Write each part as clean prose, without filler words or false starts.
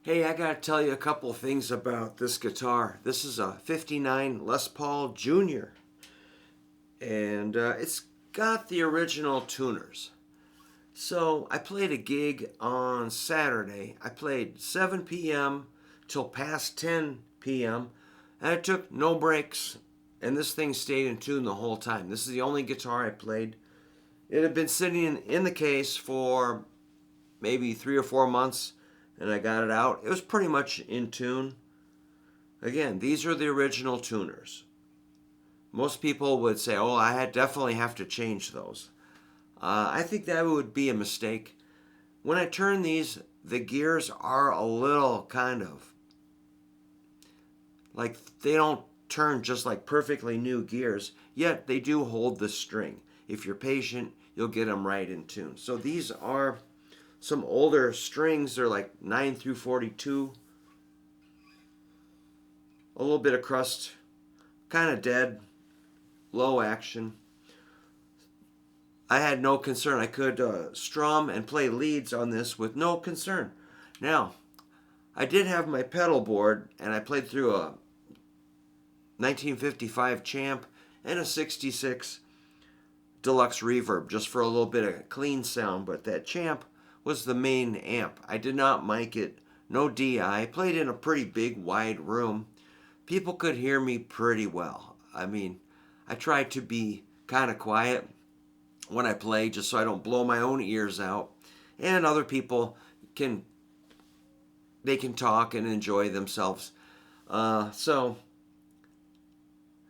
Hey, I gotta tell you a couple of things about this guitar. This is a 59 Les Paul Jr. and it's got the original tuners. So I played a gig on Saturday. I played 7 p.m. till past 10 p.m. and I took no breaks, and this thing stayed in tune the whole time. This is the only guitar I played. It had been sitting in the case for maybe 3 or 4 months, and I got it out. It was pretty much in tune. Again, these are the original tuners. Most people would say, oh, definitely have to change those. I think that would be a mistake. When I turn these, the gears are a little kind of like they don't turn just like perfectly new gears, yet they do hold the string. If you're patient, you'll get them right in tune. So these are some older strings. They're like 9 through 42. A little bit of crust, kind of dead, low action. I had no concern. I could strum and play leads on this with no concern. Now, I did have my pedal board, and I played through a 1955 Champ and a 66 Deluxe Reverb just for a little bit of clean sound, but that Champ was the main amp. I did not mic it, no DI. Played in a pretty big, wide room. People could hear me pretty well. I mean, I tried to be kind of quiet when I play just so I don't blow my own ears out. And other people can talk and enjoy themselves. So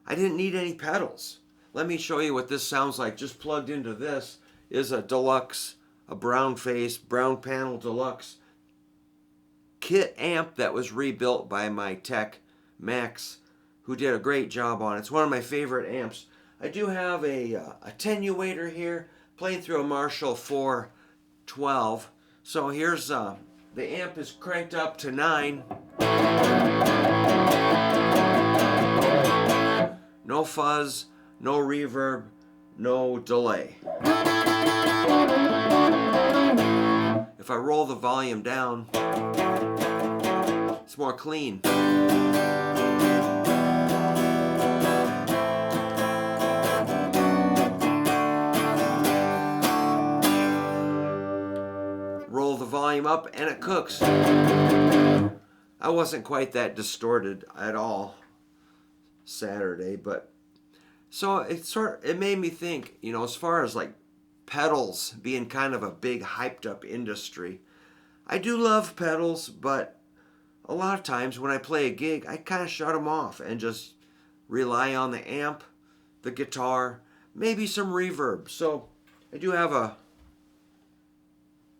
I didn't need any pedals. Let me show you what this sounds like. Just plugged into this is a deluxe, a brown face, brown panel deluxe kit amp that was rebuilt by my tech, Max, who did a great job on it. It's one of my favorite amps. I do have a attenuator here, playing through a Marshall 412. So here's the amp is cranked up to 9. No fuzz, no reverb, no delay. If I roll the volume down, it's more clean. Roll the volume up and it cooks. I wasn't quite that distorted at all Saturday, but so it made me think, as far as like pedals being kind of a big hyped up industry. I do love pedals, but a lot of times when I play a gig, I kind of shut them off and just rely on the amp, the guitar, maybe some reverb. So I do have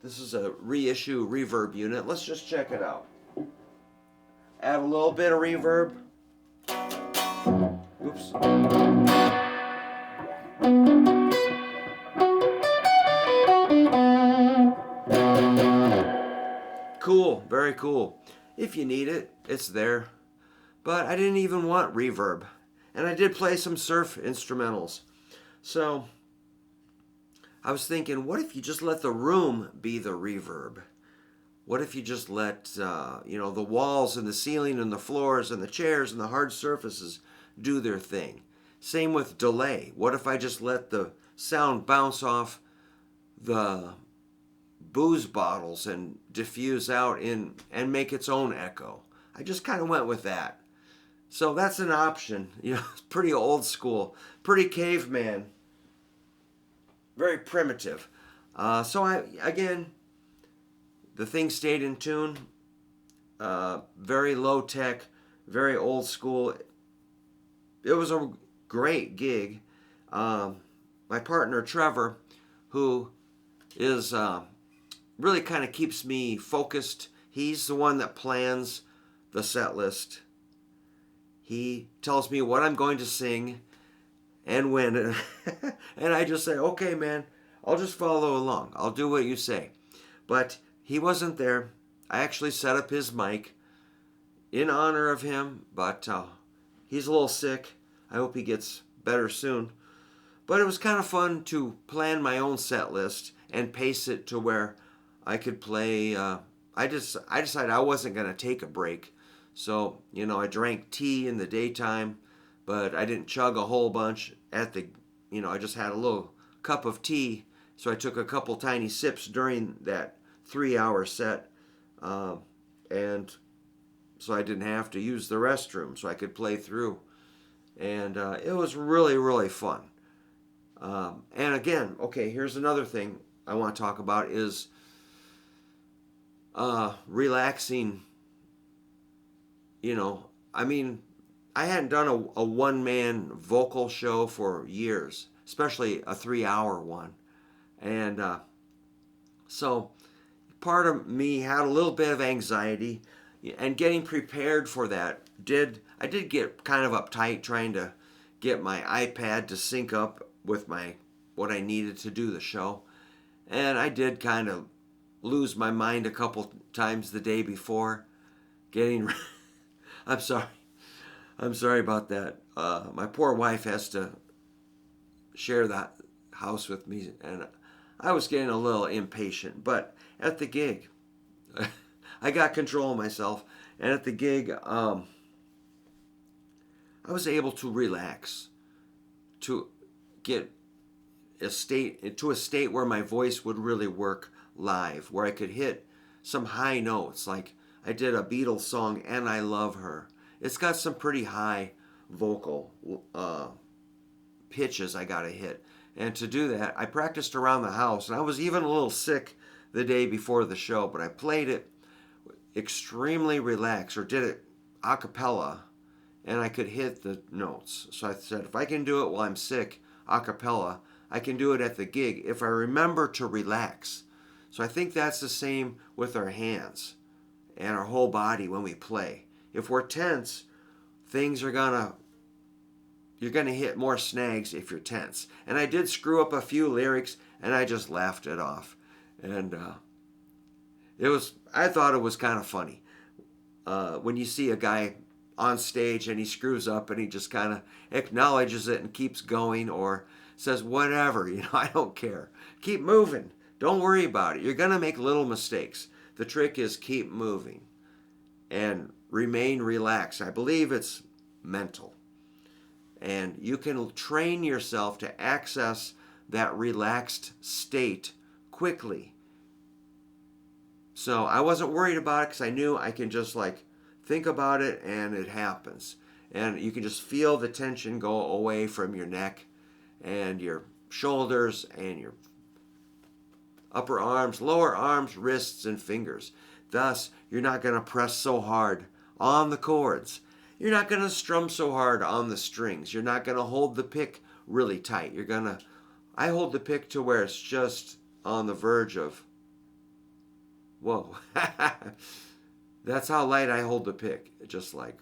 this is a reissue reverb unit. Let's just check it out. Add a little bit of reverb. Oops. Cool, very cool. If you need it, it's there. But I didn't even want reverb. And I did play some surf instrumentals. So I was thinking, what if you just let the room be the reverb? What if you just let, the walls and the ceiling and the floors and the chairs and the hard surfaces do their thing? Same with delay. What if I just let the sound bounce off the booze bottles and diffuse out and make its own echo? I just kind of went with that. So that's an option. It's pretty old school, pretty caveman, very primitive. The thing stayed in tune. Very low tech, very old school. It was a great gig. My partner Trevor, who is really kind of keeps me focused. He's the one that plans the set list. He tells me what I'm going to sing and when. And I just say, okay, man, I'll just follow along. I'll do what you say. But he wasn't there. I actually set up his mic in honor of him, but he's a little sick. I hope he gets better soon. But it was kind of fun to plan my own set list and pace it to where I could play I decided I wasn't going to take a break. So, I drank tea in the daytime, but I didn't chug a whole bunch I just had a little cup of tea. So I took a couple tiny sips during that 3 hour set. And so I didn't have to use the restroom, so I could play through. And it was really, really fun. And again, okay, here's another thing I want to talk about is relaxing. I mean, I hadn't done a one-man vocal show for years, especially a 3 hour one. And so part of me had a little bit of anxiety, and getting prepared for that I did get kind of uptight trying to get my iPad to sync up with what I needed to do the show. And I did kind of lose my mind a couple times the day before getting I'm sorry. I'm sorry about that. My poor wife has to share that house with me, and I was getting a little impatient. But at the gig, I got control of myself, and at the gig, I was able to relax, to get into a state where my voice would really work live, where I could hit some high notes. Like I did a Beatles song, "And I Love Her." It's got some pretty high vocal pitches I got to hit. And to do that, I practiced around the house, and I was even a little sick the day before the show, but I played it extremely relaxed, or did it a cappella, and I could hit the notes. So I said, if I can do it while I'm sick a cappella, I can do it at the gig if I remember to relax. So I think that's the same with our hands and our whole body when we play. If we're tense, you're gonna hit more snags if you're tense. And I did screw up a few lyrics, and I just laughed it off. And I thought it was kind of funny when you see a guy on stage and he screws up and he just kind of acknowledges it and keeps going, or says whatever, I don't care. Keep moving. Don't worry about it. You're gonna make little mistakes. The trick is keep moving and remain relaxed. I believe it's mental. And you can train yourself to access that relaxed state quickly. So I wasn't worried about it because I knew I can just think about it and it happens. And you can just feel the tension go away from your neck and your shoulders and your upper arms, lower arms, wrists, and fingers. Thus, you're not going to press so hard on the chords. You're not going to strum so hard on the strings. You're not going to hold the pick really tight. I hold the pick to where it's just on the verge of, whoa. That's how light I hold the pick. Just like,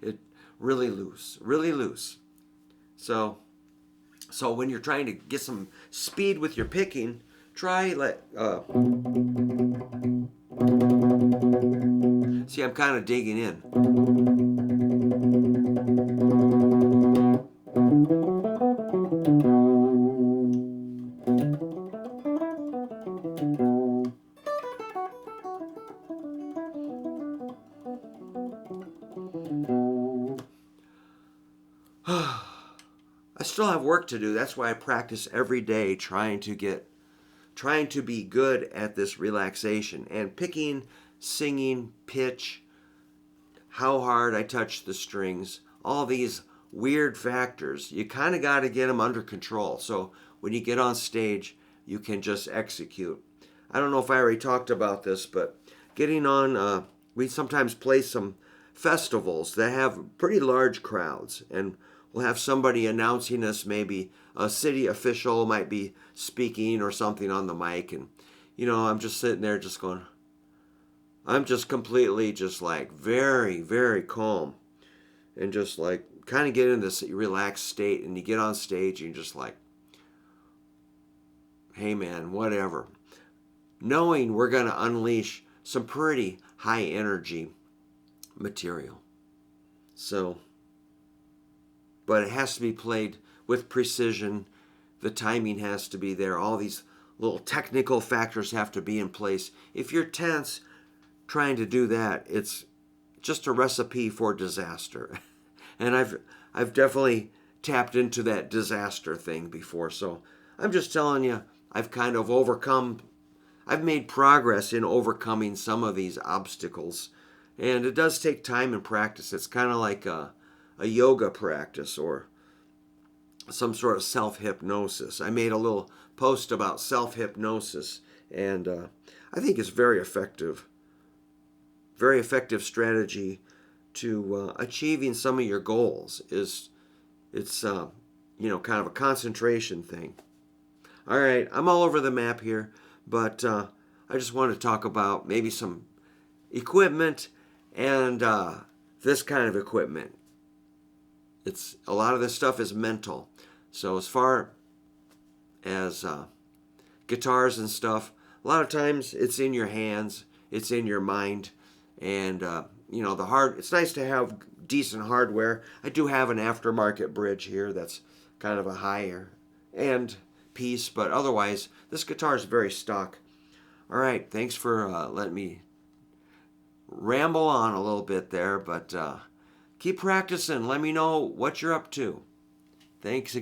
it really loose, really loose. So when you're trying to get some speed with your picking, see, I'm kind of digging in. I still have work to do. That's why I practice every day trying to be good at this relaxation and picking, singing, pitch, how hard I touch the strings, all these weird factors. You kind of got to get them under control. So when you get on stage, you can just execute. I don't know if I already talked about this, but getting on, we sometimes play some festivals that have pretty large crowds, and we'll have somebody announcing us, maybe a city official might be speaking or something on the mic, and I'm just sitting there just going, I'm just completely just very, very calm, and just kind of get in this relaxed state. And you get on stage and you're just hey man, whatever, knowing we're going to unleash some pretty high energy material. So, but it has to be played with precision. The timing has to be there. All these little technical factors have to be in place. If you're tense trying to do that, it's just a recipe for disaster. And I've definitely tapped into that disaster thing before. So I'm just telling you, I've made progress in overcoming some of these obstacles. And it does take time and practice. It's kind of like a yoga practice or some sort of self-hypnosis. I made a little post about self-hypnosis, and I think it's very effective. Very effective strategy to achieving some of your goals. It's kind of a concentration thing. All right, I'm all over the map here, but I just wanted to talk about maybe some equipment and this kind of equipment. It's a lot of this stuff is mental. So as far as guitars and stuff, a lot of times it's in your hands, it's in your mind, and it's nice to have decent hardware. I do have an aftermarket bridge here that's kind of a higher end piece, but otherwise this guitar is very stock. All right, thanks for letting me ramble on a little bit there, but keep practicing. Let me know what you're up to. Thanks again.